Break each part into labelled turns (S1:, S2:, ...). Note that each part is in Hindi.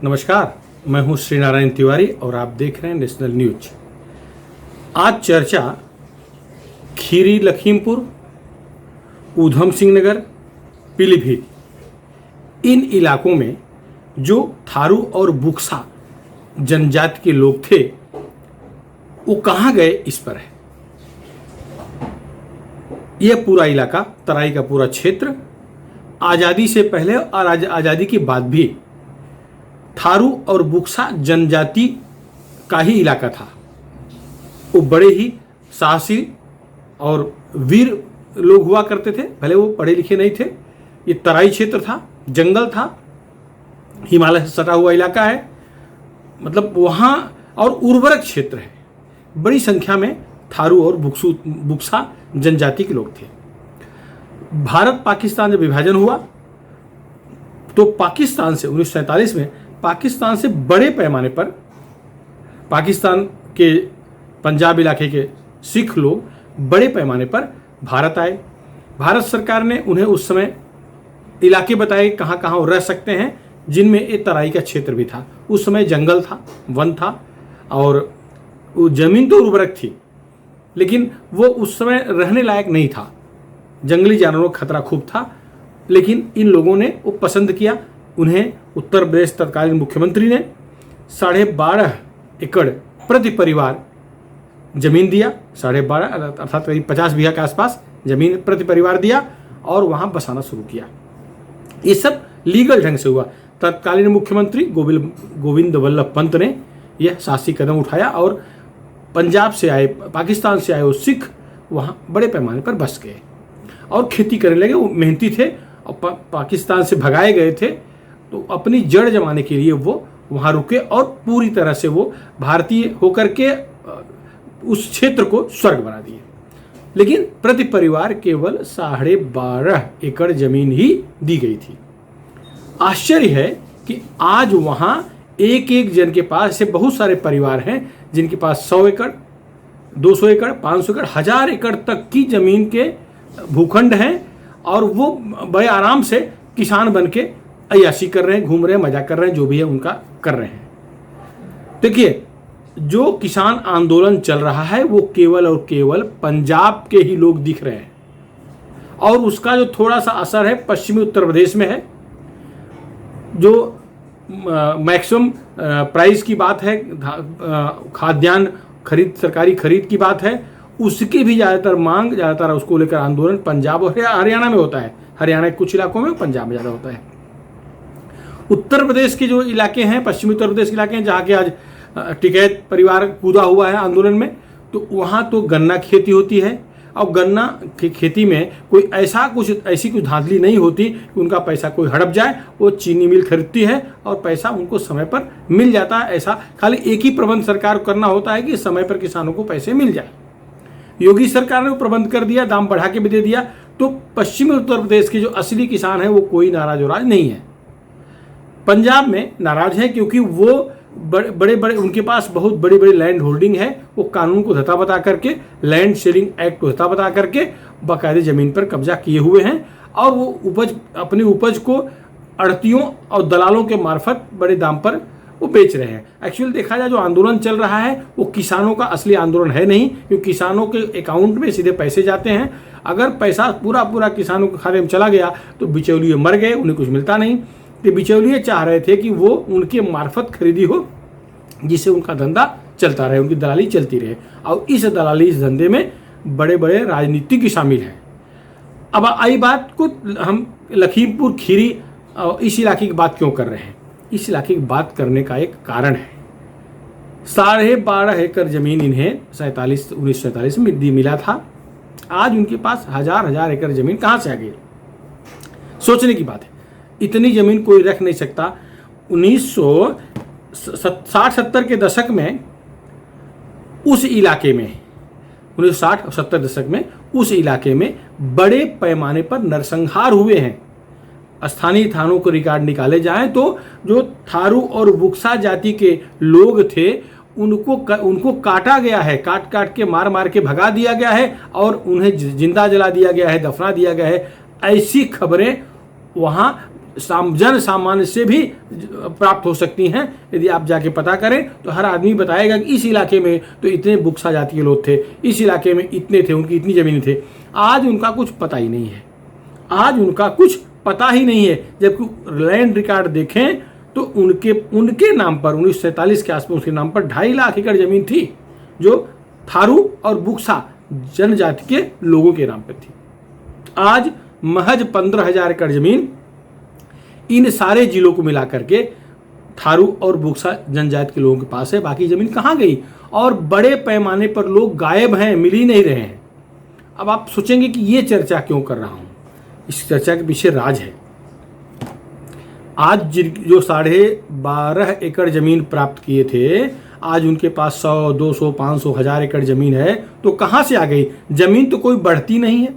S1: नमस्कार, मैं हूं श्री नारायण तिवारी और आप देख रहे हैं नेशनल न्यूज। आज चर्चा खीरी लखीमपुर, ऊधम सिंह नगर, पीलीभीत इन इलाकों में जो थारू और बुक्सा जनजाति के लोग थे वो कहाँ गए इस पर है। यह पूरा इलाका, तराई का पूरा क्षेत्र आज़ादी से पहले और आज़ादी के बाद भी थारू और बुक्सा जनजाति का ही इलाका था। वो बड़े ही साहसी और वीर लोग हुआ करते थे, भले वो पढ़े लिखे नहीं थे। ये तराई क्षेत्र था, जंगल था, हिमालय से सटा हुआ इलाका है, मतलब वहाँ और उर्वरक क्षेत्र है। बड़ी संख्या में थारू और बुक्सा जनजाति के लोग थे। भारत पाकिस्तान जब विभाजन हुआ तो पाकिस्तान से 1947 में पाकिस्तान से बड़े पैमाने पर पाकिस्तान के पंजाब इलाके के सिख लोग बड़े पैमाने पर भारत आए। भारत सरकार ने उन्हें उस समय इलाके बताए कहाँ कहाँ वो रह सकते हैं, जिनमें एक तराई का क्षेत्र भी था। उस समय जंगल था, वन था और वो जमीन तो उर्वरक थी, लेकिन वो उस समय रहने लायक नहीं था। जंगली जानवरों का खतरा खूब था, लेकिन इन लोगों ने वो पसंद किया। उन्हें उत्तर प्रदेश तत्कालीन मुख्यमंत्री ने 12.5 एकड़ प्रति परिवार जमीन दिया। 12.5 अर्थात करीब 50 बीघा के आसपास जमीन प्रति परिवार दिया और वहां बसाना शुरू किया। ये सब लीगल ढंग से हुआ। तत्कालीन मुख्यमंत्री गोविंद वल्लभ पंत ने यह साहसी कदम उठाया और पंजाब से आए, पाकिस्तान से आए वो सिख वहाँ बड़े पैमाने पर बस गए और खेती करने लगे। वो मेहनती थे और पाकिस्तान से भगाए गए थे, तो अपनी जड़ जमाने के लिए वो वहाँ रुके और पूरी तरह से वो भारतीय होकर के उस क्षेत्र को स्वर्ग बना दिए। लेकिन प्रति परिवार केवल 12.5 एकड़ जमीन ही दी गई थी। आश्चर्य है कि आज वहाँ एक एक जन के पास से बहुत सारे परिवार हैं जिनके पास 100 एकड़, 200 एकड़, 500 एकड़, 1000 एकड़ तक की जमीन के भूखंड हैं और वो बड़े आराम से किसान बन के अय्याशी कर रहे हैं, घूम रहे हैं, मजा कर रहे हैं, जो भी है उनका कर रहे हैं। देखिए, जो किसान आंदोलन चल रहा है वो केवल और केवल पंजाब के ही लोग दिख रहे हैं और उसका जो थोड़ा सा असर है पश्चिमी उत्तर प्रदेश में है। जो मैक्सिमम प्राइस की बात है, खाद्यान्न खरीद, सरकारी खरीद की बात है, उसकी भी ज़्यादातर मांग, ज़्यादातर उसको लेकर आंदोलन पंजाब और हरियाणा में होता है। हरियाणा के कुछ इलाकों में, पंजाब में ज़्यादा होता है। उत्तर प्रदेश के जो इलाके हैं, पश्चिमी उत्तर प्रदेश के इलाके हैं जहाँ के आज टिकैत परिवार कूदा हुआ है आंदोलन में, तो वहाँ तो गन्ना की खेती होती है और गन्ना की खेती में कोई ऐसी कुछ धांधली नहीं होती कि उनका पैसा कोई हड़प जाए। वो चीनी मिल खरीदती है और पैसा उनको समय पर मिल जाता है। ऐसा खाली एक ही प्रबंध सरकार को करना होता है कि समय पर किसानों को पैसे मिल जाए। योगी सरकार ने वो प्रबंध कर दिया, दाम बढ़ा के भी दे दिया, तो पश्चिमी उत्तर प्रदेश के जो असली किसान हैं वो कोई नाराज वराज नहीं है। पंजाब में नाराज है क्योंकि वो बड़े बड़े उनके पास बहुत बड़ी बड़ी लैंड होल्डिंग है। वो कानून को धता बता करके, लैंड शेयरिंग एक्ट को धता बता करके बाकायदे जमीन पर कब्जा किए हुए हैं और वो अपनी उपज को अड़तियों और दलालों के मार्फत बड़े दाम पर वो बेच रहे हैं। एक्चुअली देखा जाए जो आंदोलन चल रहा है वो किसानों का असली आंदोलन है नहीं, क्योंकि किसानों के अकाउंट में सीधे पैसे जाते हैं। अगर पैसा पूरा किसानों के खाते में चला गया तो बिचौलिए मर गए, उन्हें कुछ मिलता नहीं। तो बिचौलिए चाह रहे थे कि वो उनके मार्फत खरीदी हो जिससे उनका धंधा चलता रहे, उनकी दलाली चलती रहे। और इस दलाली, इस धंधे में बड़े बड़े राजनीतिज्ञ शामिल हैं। अब आई बात को, हम लखीमपुर खीरी और इस इलाके की बात क्यों कर रहे हैं? इस इलाके की बात करने का एक कारण है। 12.5 एकड़ जमीन इन्हें 1947 में मिला था। आज उनके पास हजार एकड़ जमीन कहाँ से आ गई? सोचने की बात है। इतनी जमीन कोई रख नहीं सकता। 1960-70 के दशक में उस इलाके में, 1960 और 70 दशक में उस इलाके में बड़े पैमाने पर नरसंहार हुए हैं। स्थानीय थानों को रिकॉर्ड निकाले जाएं तो जो थारू और बुक्सा जाति के लोग थे उनको काटा गया है, काट के मार के भगा दिया गया है और उन्हें जिंदा जला दिया गया है, दफना दिया गया है। ऐसी खबरें वहाँ जन सामान्य से भी प्राप्त हो सकती हैं। यदि आप जाके पता करें तो हर आदमी बताएगा कि इस इलाके में तो इतने बुक्सा जाति के लोग थे, इस इलाके में इतने थे, उनकी इतनी ज़मीन थे। आज उनका कुछ पता ही नहीं है, आज उनका कुछ पता ही नहीं है। जबकि लैंड रिकॉर्ड देखें तो उनके नाम पर 1947 के आसपास उसके नाम पर 2.5 लाख एकड़ ज़मीन थी, जो थारू और बुक्सा जनजाति के लोगों के नाम पर थी। आज महज 15,000 एकड़ ज़मीन इन सारे जिलों को मिला करके थारू और बुक्सा जनजाति के लोगों के पास है। बाकी ज़मीन कहाँ गई? और बड़े पैमाने पर लोग गायब हैं, मिल ही नहीं रहे हैं। अब आप सोचेंगे कि ये चर्चा क्यों कर रहा हूँ। इस चर्चा के पीछे राज है। आज जो 12.5 एकड़ ज़मीन प्राप्त किए थे, आज उनके पास 100, 200, 500, 1000 एकड़ ज़मीन है। तो कहाँ से आ गई? ज़मीन तो कोई बढ़ती नहीं है,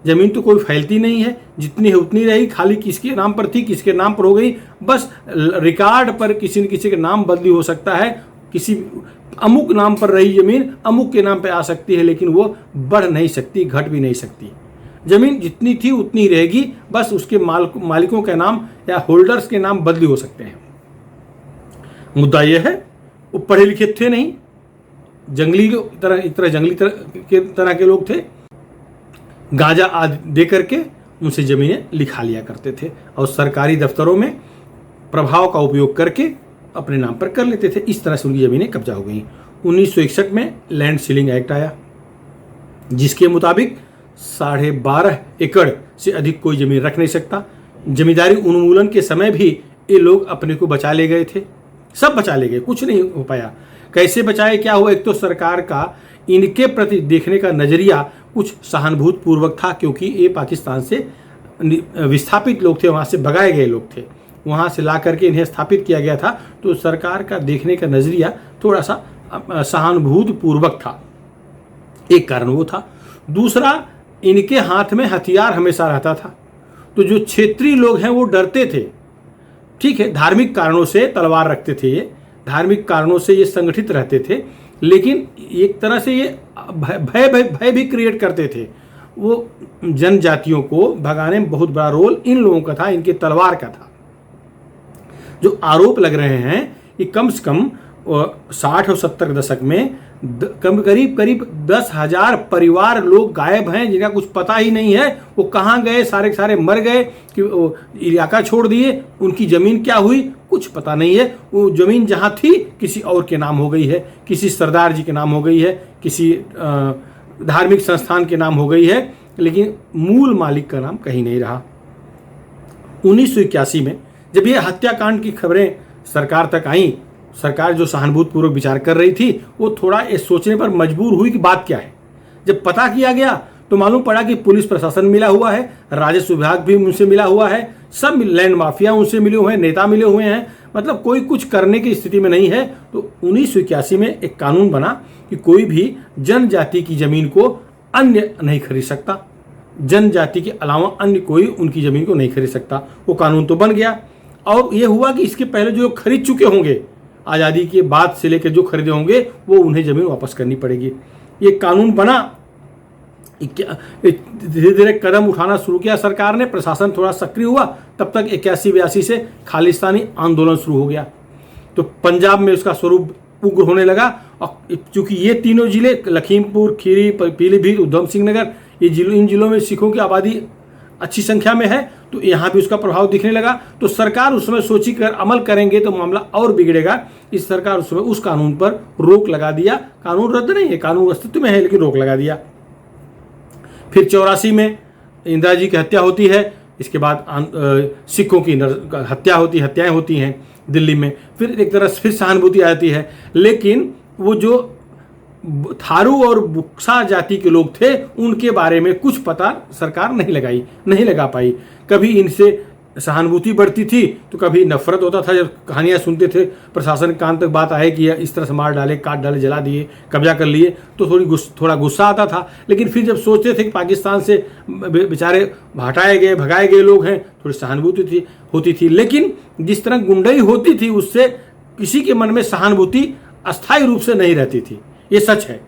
S1: ज़मीन तो कोई फैलती नहीं है, जितनी है उतनी रही। खाली किसके नाम पर थी, किसके नाम पर हो गई, बस रिकॉर्ड पर किसी न किसी के नाम बदली हो सकता है। किसी अमुक नाम पर रही ज़मीन अमुक के नाम पे आ सकती है, लेकिन वो बढ़ नहीं सकती, घट भी नहीं सकती। ज़मीन जितनी थी उतनी रहेगी, बस उसके मालिकों के नाम या होल्डर्स के नाम बदली हो सकते हैं। मुद्दा यह है वो पढ़े लिखे थे नहीं, जंगली जंगली तरह के लोग थे। गांजा आदि दे करके उनसे ज़मीनें लिखा लिया करते थे और सरकारी दफ्तरों में प्रभाव का उपयोग करके अपने नाम पर कर लेते थे। इस तरह से उनकी ज़मीनें कब्जा हो गई। 1961 में लैंड सीलिंग एक्ट आया, जिसके मुताबिक 12.5 एकड़ से अधिक कोई ज़मीन रख नहीं सकता। जमींदारी उन्मूलन के समय भी ये लोग अपने को बचा ले गए थे, सब बचा ले गए, कुछ नहीं हो पाया। कैसे बचाए, क्या हुआ? एक तो सरकार का इनके प्रति देखने का नज़रिया कुछ सहानुभूति पूर्वक था, क्योंकि ये पाकिस्तान से विस्थापित लोग थे, वहाँ से भगाए गए लोग थे, वहाँ से ला करके इन्हें स्थापित किया गया था। तो सरकार का देखने का नज़रिया थोड़ा सा सहानुभूति पूर्वक था, एक कारण वो था। दूसरा, इनके हाथ में हथियार हमेशा रहता था, तो जो क्षेत्रीय लोग हैं वो डरते थे। ठीक है, धार्मिक कारणों से तलवार रखते थे, ये धार्मिक कारणों से ये संगठित रहते थे, लेकिन एक तरह से ये भय भी क्रिएट करते थे। वो जनजातियों को भगाने में बहुत बड़ा रोल इन लोगों का था, इनके तलवार का था। जो आरोप लग रहे हैं कि कम से कम 60 और 70 के दशक में करीब 10,000 परिवार लोग गायब हैं, जिनका कुछ पता ही नहीं है वो कहाँ गए, सारे के सारे मर गए कि इलाका छोड़ दिए, उनकी ज़मीन क्या हुई कुछ पता नहीं है। वो ज़मीन जहाँ थी किसी और के नाम हो गई है, किसी सरदार जी के नाम हो गई है, किसी धार्मिक संस्थान के नाम हो गई है, लेकिन मूल मालिक का नाम कहीं नहीं रहा। 1981 में जब ये हत्याकांड की खबरें सरकार तक आई, सरकार जो सहानुभूतिपूर्वक विचार कर रही थी वो थोड़ा ये सोचने पर मजबूर हुई कि बात क्या है। जब पता किया गया तो मालूम पड़ा कि पुलिस प्रशासन मिला हुआ है, राजस्व विभाग भी उनसे मिला हुआ है, सब लैंड माफिया उनसे मिले हुए हैं, नेता मिले हुए हैं, मतलब कोई कुछ करने की स्थिति में नहीं है। तो 1981 में एक कानून बना कि कोई भी जनजाति की ज़मीन को अन्य नहीं खरीद सकता, जनजाति के अलावा अन्य कोई उनकी ज़मीन को नहीं खरीद सकता। वो कानून तो बन गया। और ये हुआ कि इसके पहले जो खरीद चुके होंगे, आज़ादी के बाद से लेकर जो खरीदे होंगे, वो उन्हें ज़मीन वापस करनी पड़ेगी। ये कानून बना, धीरे धीरे कदम उठाना शुरू किया सरकार ने, प्रशासन थोड़ा सक्रिय हुआ। तब तक 81-82 से खालिस्तानी आंदोलन शुरू हो गया। तो पंजाब में उसका स्वरूप उग्र होने लगा। और चूंकि ये तीनों जिले लखीमपुर, खीरी, पीलीभीत, उधम सिंह नगर, इन जिलों में सिखों की आबादी अच्छी संख्या में है, तो यहाँ भी उसका प्रभाव दिखने लगा। तो सरकार उस समय सोची कर अमल करेंगे तो मामला और बिगड़ेगा। इस सरकार उस समय उस कानून पर रोक लगा दिया। कानून रद्द नहीं है, कानून अस्तित्व में है, लेकिन रोक लगा दिया। फिर 84 में इंदिरा जी की हत्या होती है। इसके बाद सिखों की हत्याएं होती हैं दिल्ली में। फिर एक तरह फिर सहानुभूति आती है, लेकिन वो जो थारू और बुक्सा जाति के लोग थे उनके बारे में कुछ पता सरकार नहीं लगा पाई। कभी इनसे सहानुभूति बढ़ती थी तो कभी नफरत होता था। जब कहानियाँ सुनते थे, प्रशासन कान तक बात आए कि इस तरह से मार डाले, काट डाले, जला दिए, कब्जा कर लिए, तो थोड़ा गुस्सा आता था। लेकिन फिर जब सोचते थे कि पाकिस्तान से बेचारे हटाए गए, भगाए गए लोग हैं, थोड़ी सहानुभूति होती थी। लेकिन जिस तरह गुंडई होती थी उससे किसी के मन में सहानुभूति अस्थायी रूप से नहीं रहती थी, ये सच है।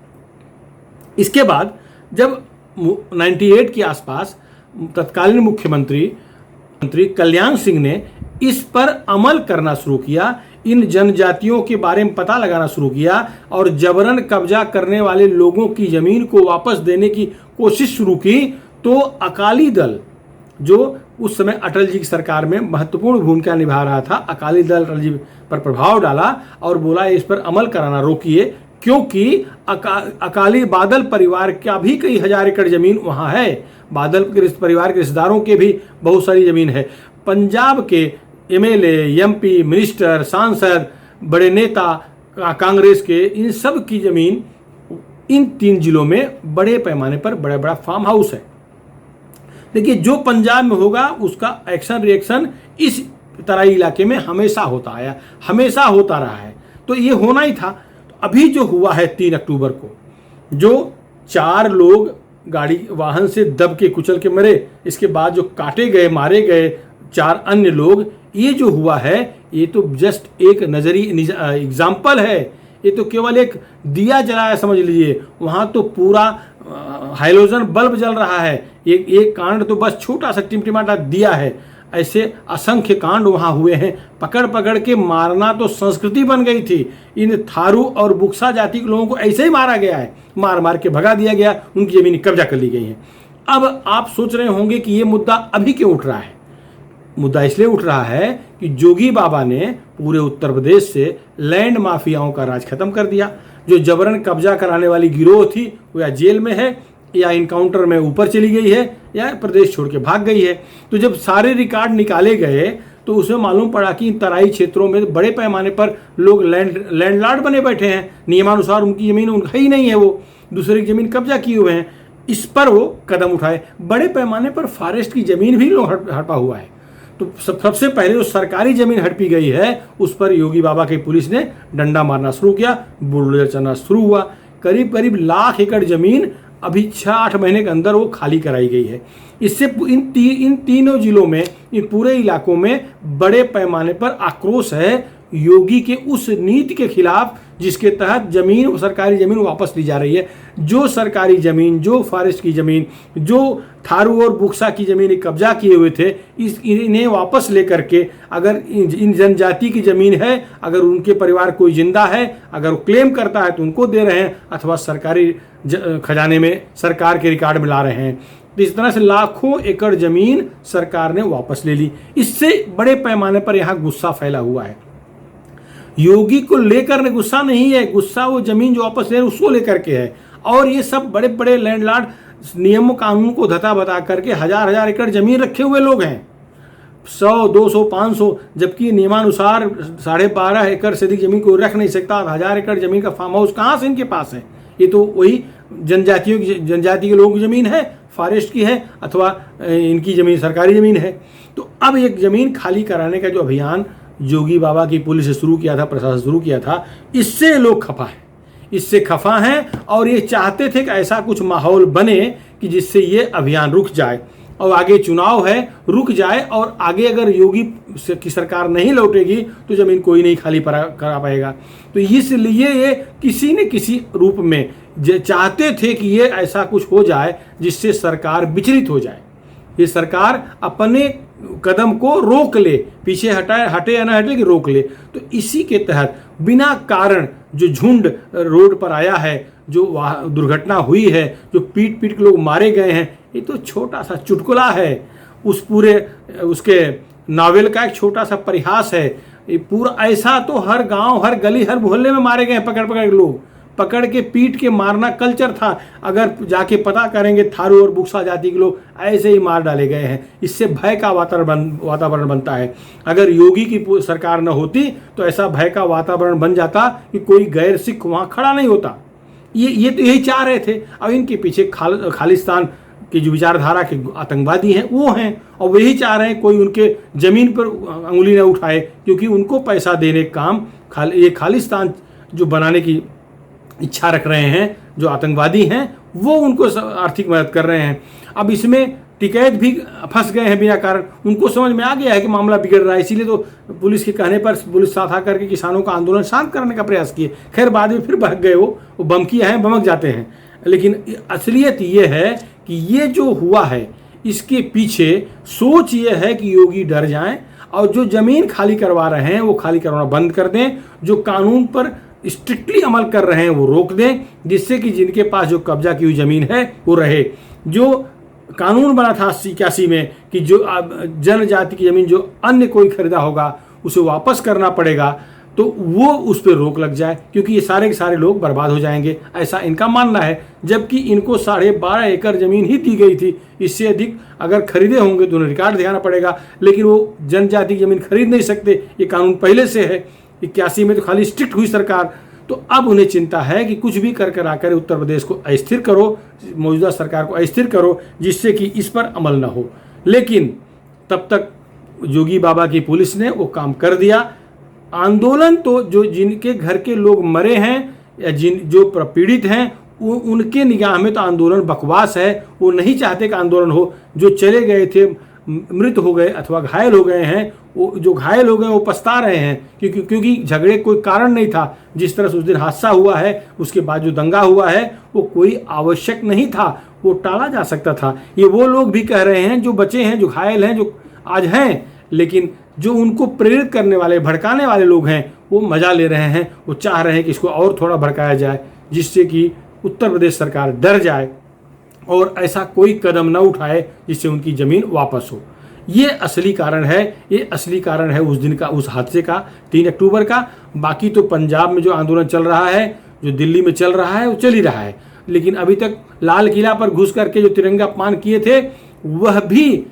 S1: इसके बाद जब 98 के आसपास तत्कालीन मुख्यमंत्री मंत्री कल्याण सिंह ने इस पर अमल करना शुरू किया, इन जनजातियों के बारे में पता लगाना शुरू किया और जबरन कब्जा करने वाले लोगों की जमीन को वापस देने की कोशिश शुरू की, तो अकाली दल जो उस समय अटल जी की सरकार में महत्वपूर्ण भूमिका निभा रहा था, अकाली दल अटल जी पर प्रभाव डाला और बोला इस पर अमल कराना रोकिए, क्योंकि अकाली बादल परिवार का भी कई हजार एकड़ जमीन वहाँ है, बादल परिवार के रिश्तेदारों के भी बहुत सारी जमीन है। पंजाब के एमएलए, एमपी, मिनिस्टर, सांसद, बड़े नेता कांग्रेस के, इन सब की जमीन इन 3 जिलों में बड़े पैमाने पर बड़ा बड़ा फार्म हाउस है। देखिए, जो पंजाब में होगा उसका एक्शन रिएक्शन इस तराई इलाके में हमेशा होता आया, हमेशा होता रहा है, तो ये होना ही था। तो अभी जो हुआ है 3 अक्टूबर को, जो 4 लोग गाड़ी वाहन से दब के कुचल के मरे, इसके बाद जो काटे गए, मारे गए 4 अन्य लोग, ये जो हुआ है ये तो जस्ट एक नजरी एग्जाम्पल है, ये तो केवल एक दिया जलाया समझ लीजिए, वहाँ तो पूरा हाइलोजन बल्ब जल रहा है। एक कांड तो बस छोटा सा टिमटिमाटा दिया है, ऐसे असंख्य कांड वहाँ हुए हैं। पकड़ पकड़ के मारना तो संस्कृति बन गई थी। इन थारू और बुक्सा जाति के लोगों को ऐसे ही मारा गया है, मार मार के भगा दिया गया, उनकी जमीन कब्जा कर ली गई है। अब आप सोच रहे होंगे कि ये मुद्दा अभी क्यों उठ रहा है। मुद्दा इसलिए उठ रहा है कि जोगी बाबा ने पूरे उत्तर प्रदेश से लैंड माफियाओं का राज खत्म कर दिया। जो जबरन कब्जा कराने वाली गिरोह थी वो या जेल में है, या इनकाउंटर में ऊपर चली गई है, या प्रदेश छोड़ के भाग गई है। तो जब सारे रिकॉर्ड निकाले गए तो उसमें मालूम पड़ा कि इन तराई क्षेत्रों में बड़े पैमाने पर लोग लैंडलॉर्ड बने बैठे हैं, नियमानुसार उनकी जमीन उनका ही नहीं है, वो दूसरे की जमीन कब्जा किए हुए हैं। इस पर वो कदम उठाए। बड़े पैमाने पर फॉरेस्ट की जमीन भी लोग हड़पा हुआ है। तो सबसे पहले जो सरकारी जमीन हड़पी गई है उस पर योगी बाबा की पुलिस ने डंडा मारना शुरू किया, बुलडोजर चलना शुरू हुआ। करीब करीब 1 लाख एकड़ जमीन अभी 6-8 महीने के अंदर वो खाली कराई गई है। इससे इन तीनों जिलों में, इन पूरे इलाकों में बड़े पैमाने पर आक्रोश है योगी के उस नीति के खिलाफ जिसके तहत जमीन, सरकारी जमीन वापस ली जा रही है। जो सरकारी जमीन, जो फॉरेस्ट की जमीन, जो थारू और बुक्सा की जमीन कब्जा किए हुए थे, इन्हें वापस लेकर के अगर इन जनजाति की जमीन है, अगर उनके परिवार कोई जिंदा है, अगर वो क्लेम करता है तो उनको दे रहे हैं, अथवा सरकारी खजाने में, सरकार के रिकॉर्ड में ला रहे हैं। तो इस तरह से लाखों एकड़ जमीन सरकार ने वापस ले ली। इससे बड़े पैमाने पर यहाँ गुस्सा फैला हुआ है। योगी को लेकर ने गुस्सा नहीं है, गुस्सा वो जमीन जो वापस ले उसको लेकर के है। और ये सब बड़े बड़े लैंडलॉर्ड नियम कानून को धता बता करके हजार एकड़ जमीन रखे हुए लोग हैं, 100, 200, 500, जबकि नियमानुसार 12.5 एकड़ से अधिक जमीन को रख नहीं सकता। 1000 एकड़ जमीन का फार्म हाउस कहाँ से इनके पास है? ये तो वही जनजाति के लोगों की जमीन है, फॉरेस्ट की है, अथवा इनकी जमीन सरकारी जमीन है। तो अब एक जमीन खाली कराने का जो अभियान योगी बाबा की पुलिस से शुरू किया था, प्रशासन शुरू किया था, इससे लोग खफा हैं, इससे खफा हैं। और ये चाहते थे कि ऐसा कुछ माहौल बने कि जिससे ये अभियान रुक जाए और आगे चुनाव है, रुक जाए, और आगे अगर योगी की सरकार नहीं लौटेगी तो जमीन कोई नहीं खाली करा पाएगा। तो इसलिए ये किसी न किसी रूप में चाहते थे कि ये ऐसा कुछ हो जाए जिससे सरकार विचलित हो जाए, ये सरकार अपने कदम को रोक ले, पीछे हटे या ना हटे, लेकिन रोक ले। तो इसी के तहत बिना कारण जो झुंड रोड पर आया है, जो दुर्घटना हुई है, जो पीट पीट के लोग मारे गए हैं, ये तो छोटा सा चुटकुला है उस पूरे उसके नावल का, एक छोटा सा परिहास है। ये पूरा ऐसा तो हर गांव, हर गली, हर मोहल्ले में मारे गए हैं, पकड़ पकड़ के लोग, पकड़ के पीट के मारना कल्चर था। अगर जाके पता करेंगे थारू और बुक्सा जाति के लोग ऐसे ही मार डाले गए हैं। इससे भय का वातावरण बनता है। अगर योगी की सरकार न होती तो ऐसा भय का वातावरण बन जाता कि कोई गैर सिख वहाँ खड़ा नहीं होता। ये तो यही चाह रहे थे। अब इनके पीछे खालिस्तान की जो विचारधारा के आतंकवादी हैं वो हैं, और वही चाह रहे हैं कोई उनके ज़मीन पर उंगली न उठाए, क्योंकि उनको पैसा देने का काम ये खालिस्तान जो बनाने की इच्छा रख रहे हैं, जो आतंकवादी हैं, वो उनको आर्थिक मदद कर रहे हैं। अब इसमें टिकैत भी फंस गए हैं बिना कारण। उनको समझ में आ गया है कि मामला बिगड़ रहा है, इसीलिए तो पुलिस के कहने पर पुलिस साथ आकर के किसानों का आंदोलन शांत करने का प्रयास किए। खैर बाद में फिर बहक गए, वो बमकिया हैं, बमक जाते हैं। लेकिन असलियत ये है कि ये जो हुआ है इसके पीछे सोच ये है कि योगी डर जाएं और जो जमीन खाली करवा रहे हैं वो खाली करवाना बंद कर दें, जो कानून पर स्ट्रिक्टली अमल कर रहे हैं वो रोक दें, जिससे कि जिनके पास जो कब्जा की हुई जमीन है वो रहे। जो कानून बना था 81 में कि जो जनजाति की जमीन जो अन्य कोई खरीदा होगा उसे वापस करना पड़ेगा, तो वो उस पर रोक लग जाए, क्योंकि ये सारे के सारे लोग बर्बाद हो जाएंगे, ऐसा इनका मानना है। जबकि इनको 12.5 एकड़ जमीन ही दी गई थी, इससे अधिक अगर खरीदे होंगे तो उन्हें रिकॉर्ड दिखाना पड़ेगा, लेकिन वो जनजाति की जमीन खरीद नहीं सकते, ये कानून पहले से है। 81 में तो खाली स्ट्रिक्ट हुई सरकार, तो अब उन्हें चिंता है कि कुछ भी कर आकर उत्तर प्रदेश को अस्थिर करो, मौजूदा सरकार को अस्थिर करो, जिससे कि इस पर अमल न हो। लेकिन तब तक योगी बाबा की पुलिस ने वो काम कर दिया। आंदोलन तो जो जिनके घर के लोग मरे हैं या जो पीड़ित हैं उनके निगाह में तो आंदोलन बकवास है, वो नहीं चाहते कि आंदोलन हो। जो चले गए थे मृत हो गए अथवा घायल हो गए हैं, वो जो घायल हो गए वो पछता रहे हैं, क्योंकि झगड़े कोई कारण नहीं था। जिस तरह से उस दिन हादसा हुआ है, उसके बाद जो दंगा हुआ है वो कोई आवश्यक नहीं था, वो टाला जा सकता था। ये वो लोग भी कह रहे हैं जो बचे हैं, जो घायल हैं, जो आज हैं, लेकिन जो उनको प्रेरित करने वाले भड़काने वाले लोग हैं वो मजा ले रहे हैं, वो चाह रहे हैं कि इसको और थोड़ा भड़काया जाए, जिससे कि उत्तर प्रदेश सरकार डर जाए और ऐसा कोई कदम न उठाए जिससे उनकी ज़मीन वापस हो। ये असली कारण है, ये असली कारण है उस दिन का, उस हादसे का, 3 अक्टूबर का। बाकी तो पंजाब में जो आंदोलन चल रहा है, जो दिल्ली में चल रहा है, वो चल ही रहा है। लेकिन अभी तक लाल किला पर घुस करके जो तिरंगा अपमान किए थे, वह भी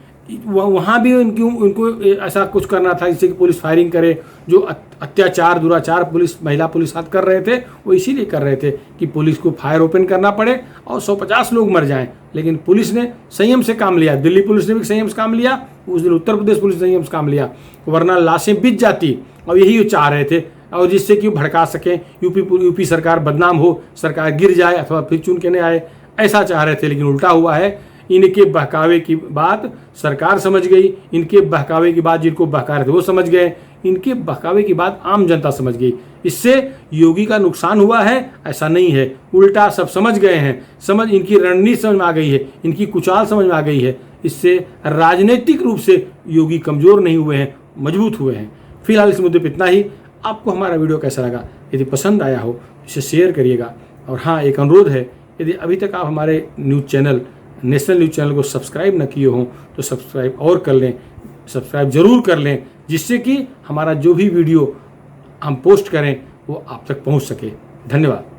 S1: वहाँ भी उनको ऐसा कुछ करना था जिससे कि पुलिस फायरिंग करे। जो अत्याचार दुराचार महिला पुलिस साथ कर रहे थे, वो इसीलिए कर रहे थे कि पुलिस को फायर ओपन करना पड़े और 150 लोग मर जाएं। लेकिन पुलिस ने संयम से काम लिया, दिल्ली पुलिस ने भी संयम से काम लिया, उस दिन उत्तर प्रदेश पुलिस ने संयम से काम लिया, वरना लाशें बिछ जाती। और यही वो चाह रहे थे, और जिससे कि भड़का सकें, यूपी सरकार बदनाम हो, सरकार गिर जाए अथवा फिर चुन के नहीं आए, ऐसा चाह रहे थे। लेकिन उल्टा हुआ है। इनके बहकावे की बात सरकार समझ गई, इनके बहकावे की बात जिनको बहका रहे थे वो समझ गए, इनके बहकावे की बात आम जनता समझ गई। इससे योगी का नुकसान हुआ है ऐसा नहीं है, उल्टा सब समझ गए हैं। इनकी रणनीति समझ में आ गई है, इनकी कुचाल समझ में आ गई है। इससे राजनीतिक रूप से योगी कमजोर नहीं हुए हैं, मजबूत हुए हैं। फिलहाल इस मुद्दे पर इतना ही। आपको हमारा वीडियो कैसा लगा? यदि पसंद आया हो इसे शेयर करिएगा। और हाँ, एक अनुरोध है, यदि अभी तक आप हमारे news channel national news channel को सब्सक्राइब न किए हों तो सब्सक्राइब और कर लें, सब्सक्राइब जरूर कर लें, जिससे कि हमारा जो भी वीडियो हम पोस्ट करें वो आप तक पहुंच सके। धन्यवाद।